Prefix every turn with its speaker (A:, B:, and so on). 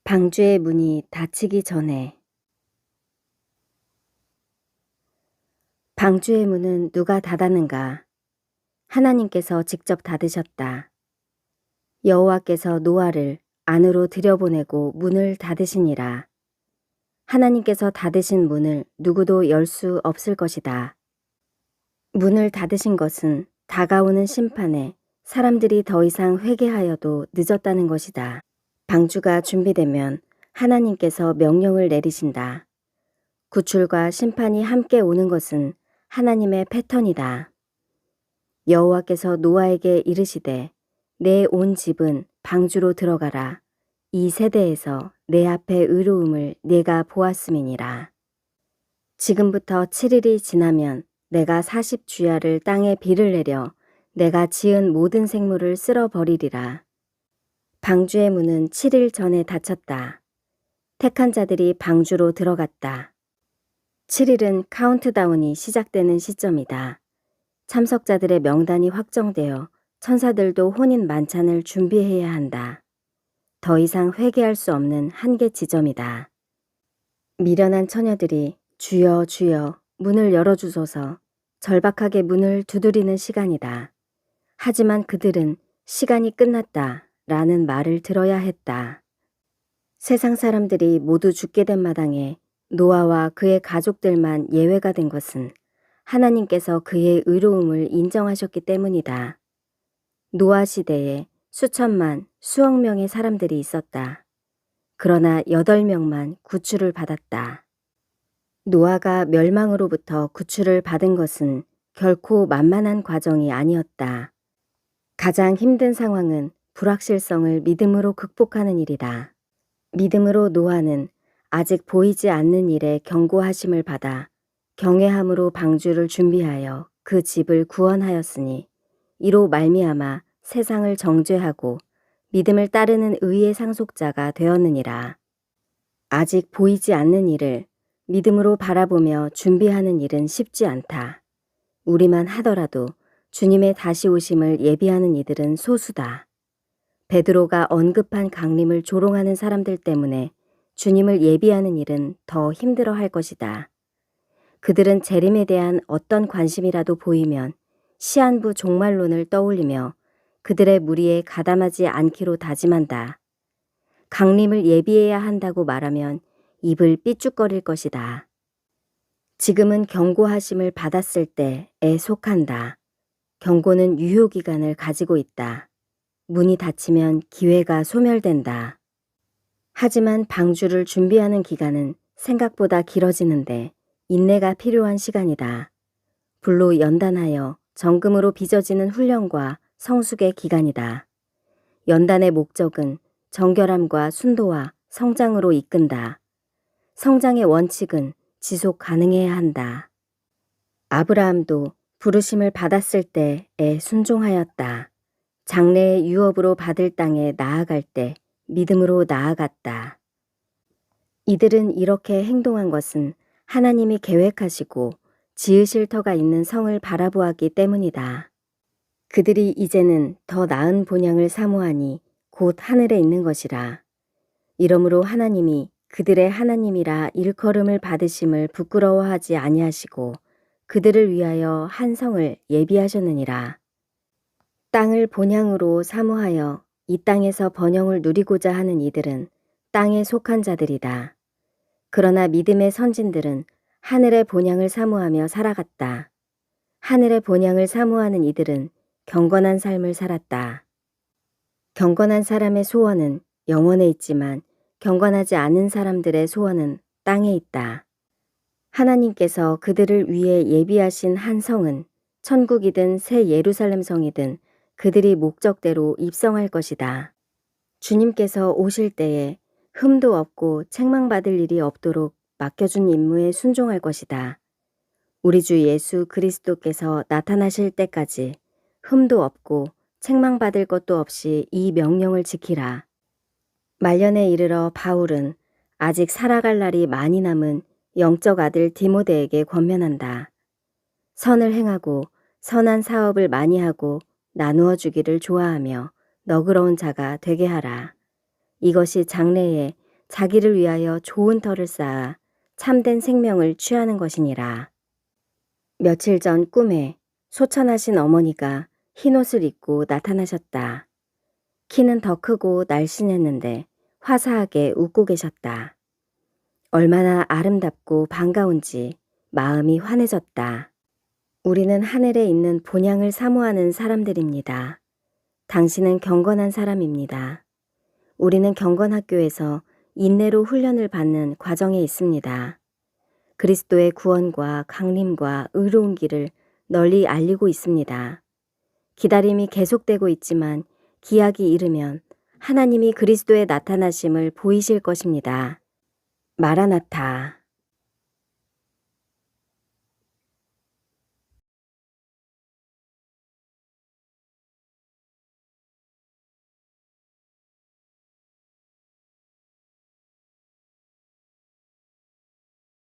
A: 방주의 문이 닫히기 전에. 방주의 문은 누가 닫았는가? 하나님께서 직접 닫으셨다. 여호와께서 노아를 안으로 들여보내고 문을 닫으시니라. 하나님께서 닫으신 문을 누구도 열 수 없을 것이다. 문을 닫으신 것은 다가오는 심판에 사람들이 더 이상 회개하여도 늦었다는 것이다. 방주가 준비되면 하나님께서 명령을 내리신다. 구출과 심판이 함께 오는 것은 하나님의 패턴이다. 여호와께서 노아에게 이르시되 내 온 집은 방주로 들어가라. 이 세대에서 내 앞에 의로움을 내가 보았음이니라. 지금부터 7일이 지나면 내가 40주야를 땅에 비를 내려 내가 지은 모든 생물을 쓸어버리리라. 방주의 문은 7일 전에 닫혔다. 택한 자들이 방주로 들어갔다. 7일은 카운트다운이 시작되는 시점이다. 참석자들의 명단이 확정되어 천사들도 혼인 만찬을 준비해야 한다. 더 이상 회개할 수 없는 한계 지점이다. 미련한 처녀들이 주여 주여 문을 열어주소서 절박하게 문을 두드리는 시간이다. 하지만 그들은 시간이 끝났다 라는 말을 들어야 했다. 세상 사람들이 모두 죽게 된 마당에 노아와 그의 가족들만 예외가 된 것은 하나님께서 그의 의로움을 인정하셨기 때문이다. 노아 시대에 수천만, 수억 명의 사람들이 있었다. 그러나 8명만 구출을 받았다. 노아가 멸망으로부터 구출을 받은 것은 결코 만만한 과정이 아니었다. 가장 힘든 상황은 불확실성을 믿음으로 극복하는 일이다. 믿음으로 노아는 아직 보이지 않는 일에 경고하심을 받아 경외함으로 방주를 준비하여 그 집을 구원하였으니 이로 말미암아 세상을 정죄하고 믿음을 따르는 의의 상속자가 되었느니라. 아직 보이지 않는 일을 믿음으로 바라보며 준비하는 일은 쉽지 않다. 우리만 하더라도 주님의 다시 오심을 예비하는 이들은 소수다. 베드로가 언급한 강림을 조롱하는 사람들 때문에 주님을 예비하는 일은 더 힘들어할 것이다. 그들은 재림에 대한 어떤 관심이라도 보이면 시한부 종말론을 떠올리며 그들의 무리에 가담하지 않기로 다짐한다. 강림을 예비해야 한다고 말하면 입을 삐죽거릴 것이다. 지금은 경고하심을 받았을 때에 속한다. 경고는 유효기간을 가지고 있다. 문이 닫히면 기회가 소멸된다. 하지만 방주를 준비하는 기간은 생각보다 길어지는데 인내가 필요한 시간이다. 불로 연단하여 정금으로 빚어지는 훈련과 성숙의 기간이다. 연단의 목적은 정결함과 순도와 성장으로 이끈다. 성장의 원칙은 지속 가능해야 한다. 아브라함도 부르심을 받았을 때에 순종하였다. 장래의 유업으로 받을 땅에 나아갈 때 믿음으로 나아갔다. 이들은 이렇게 행동한 것은 하나님이 계획하시고 지으실 터가 있는 성을 바라보았기 때문이다. 그들이 이제는 더 나은 본향을 사모하니 곧 하늘에 있는 것이라. 이러므로 하나님이 그들의 하나님이라 일컬음을 받으심을 부끄러워하지 아니하시고 그들을 위하여 한 성을 예비하셨느니라. 땅을 본향으로 사모하여 이 땅에서 번영을 누리고자 하는 이들은 땅에 속한 자들이다. 그러나 믿음의 선진들은 하늘의 본향을 사모하며 살아갔다. 하늘의 본향을 사모하는 이들은 경건한 삶을 살았다. 경건한 사람의 소원은 영원에 있지만 경건하지 않은 사람들의 소원은 땅에 있다. 하나님께서 그들을 위해 예비하신 한 성은 천국이든 새 예루살렘 성이든 그들이 목적대로 입성할 것이다. 주님께서 오실 때에 흠도 없고 책망받을 일이 없도록 맡겨준 임무에 순종할 것이다. 우리 주 예수 그리스도께서 나타나실 때까지 흠도 없고 책망받을 것도 없이 이 명령을 지키라. 말년에 이르러 바울은 아직 살아갈 날이 많이 남은 영적 아들 디모데에게 권면한다. 선을 행하고 선한 사업을 많이 하고 나누어 주기를 좋아하며 너그러운 자가 되게 하라. 이것이 장래에 자기를 위하여 좋은 터를 쌓아 참된 생명을 취하는 것이니라. 며칠 전 꿈에 소천하신 어머니가 흰옷을 입고 나타나셨다. 키는 더 크고 날씬했는데 화사하게 웃고 계셨다. 얼마나 아름답고 반가운지 마음이 환해졌다. 우리는 하늘에 있는 본향을 사모하는 사람들입니다. 당신은 경건한 사람입니다. 우리는 경건학교에서 인내로 훈련을 받는 과정에 있습니다. 그리스도의 구원과 강림과 의로운 길을 널리 알리고 있습니다. 기다림이 계속되고 있지만 기약이 이르면 하나님이 그리스도의 나타나심을 보이실 것입니다. 마라나타.